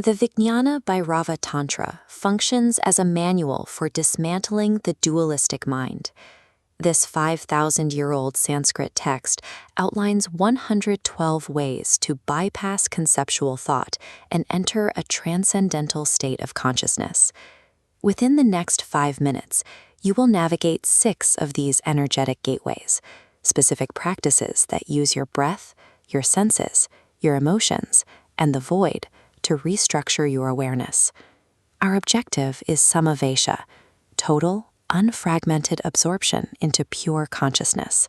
The Vijñāna Bhairava Tantra functions as a manual for dismantling the dualistic mind. This 5,000-year-old Sanskrit text outlines 112 ways to bypass conceptual thought and enter a transcendental state of consciousness. Within the next 5 minutes, you will navigate 6 of these energetic gateways, specific practices that use your breath, your senses, your emotions, and the void to restructure your awareness. Our objective is samavesha, total, unfragmented absorption into pure consciousness.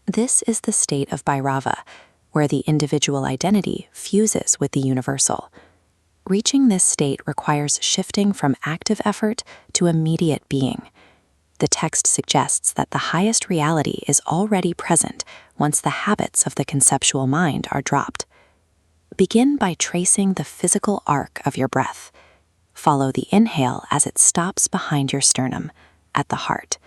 This is the state of Bhairava, where the individual identity fuses with the universal. Reaching this state requires shifting from active effort to immediate being. The text suggests that the highest reality is already present once the habits of the conceptual mind are dropped. Begin by tracing the physical arc of your breath. Follow the inhale as it stops behind your sternum, at the heart.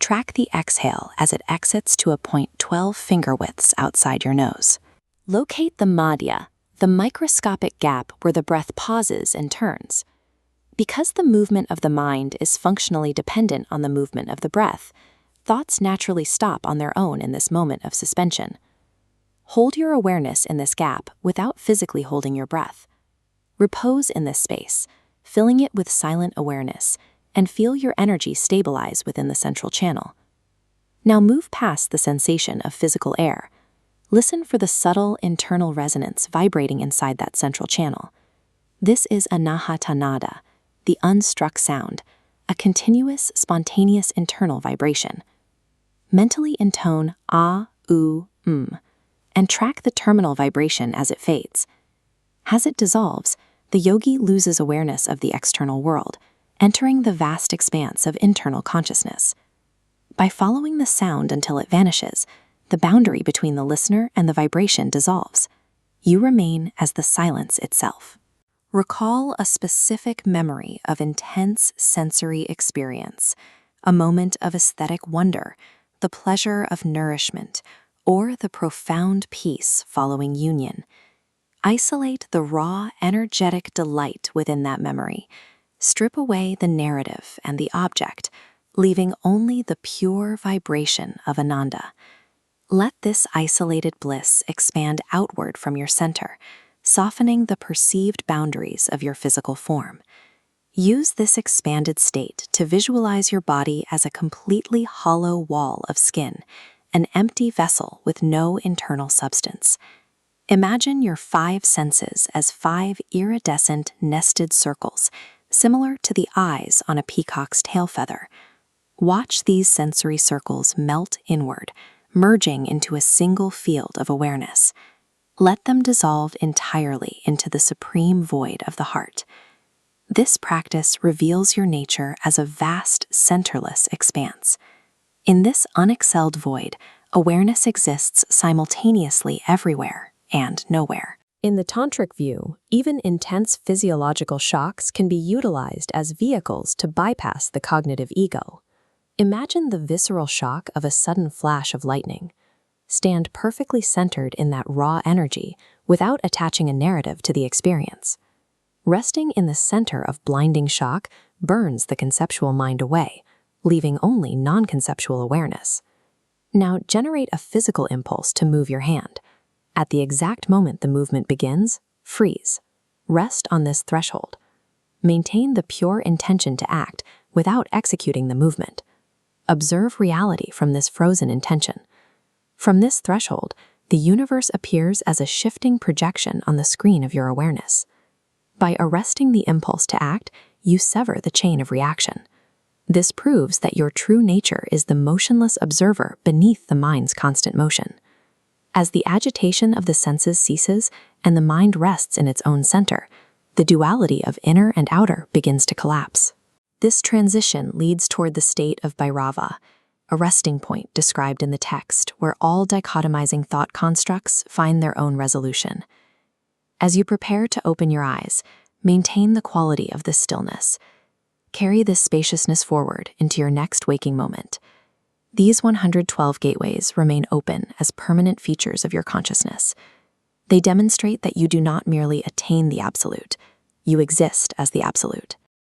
Track the exhale as it exits to a point 12 finger widths outside your nose. Locate the madhya, the microscopic gap where the breath pauses and turns. Because the movement of the mind is functionally dependent on the movement of the breath, thoughts naturally stop on their own in this moment of suspension. Hold your awareness in this gap without physically holding your breath. Repose in this space, filling it with silent awareness, and feel your energy stabilize within the central channel. Now move past the sensation of physical air. Listen for the subtle internal resonance vibrating inside that central channel. This is anahatanada, the unstruck sound, a continuous, spontaneous internal vibration. Mentally intone ah, oo, and track the terminal vibration as it fades. As it dissolves, the yogi loses awareness of the external world, entering the vast expanse of internal consciousness. By following the sound until it vanishes, the boundary between the listener and the vibration dissolves. You remain as the silence itself. Recall a specific memory of intense sensory experience, a moment of aesthetic wonder, the pleasure of nourishment, or the profound peace following union. Isolate the raw, energetic delight within that memory. Strip away the narrative and the object, leaving only the pure vibration of Ananda. Let this isolated bliss expand outward from your center, softening the perceived boundaries of your physical form. Use this expanded state to visualize your body as a completely hollow wall of skin, an empty vessel with no internal substance. Imagine your 5 senses as 5 iridescent nested circles, similar to the eyes on a peacock's tail feather. Watch these sensory circles melt inward, merging into a single field of awareness. Let them dissolve entirely into the supreme void of the heart. This practice reveals your nature as a vast, centerless expanse. In this unexcelled void, awareness exists simultaneously everywhere and nowhere. In the tantric view, even intense physiological shocks can be utilized as vehicles to bypass the cognitive ego. Imagine the visceral shock of a sudden flash of lightning. Stand perfectly centered in that raw energy without attaching a narrative to the experience. Resting in the center of blinding shock burns the conceptual mind away, leaving only non-conceptual awareness. Now generate a physical impulse to move your hand. At the exact moment the movement begins, freeze. Rest on this threshold. Maintain the pure intention to act without executing the movement. Observe reality from this frozen intention. From this threshold, the universe appears as a shifting projection on the screen of your awareness. By arresting the impulse to act, you sever the chain of reaction. This proves that your true nature is the motionless observer beneath the mind's constant motion. As the agitation of the senses ceases and the mind rests in its own center, the duality of inner and outer begins to collapse. This transition leads toward the state of Bhairava, a resting point described in the text where all dichotomizing thought constructs find their own resolution. As you prepare to open your eyes, maintain the quality of this stillness. Carry this spaciousness forward into your next waking moment. These 112 gateways remain open as permanent features of your consciousness. They demonstrate that you do not merely attain the absolute, You exist as the absolute.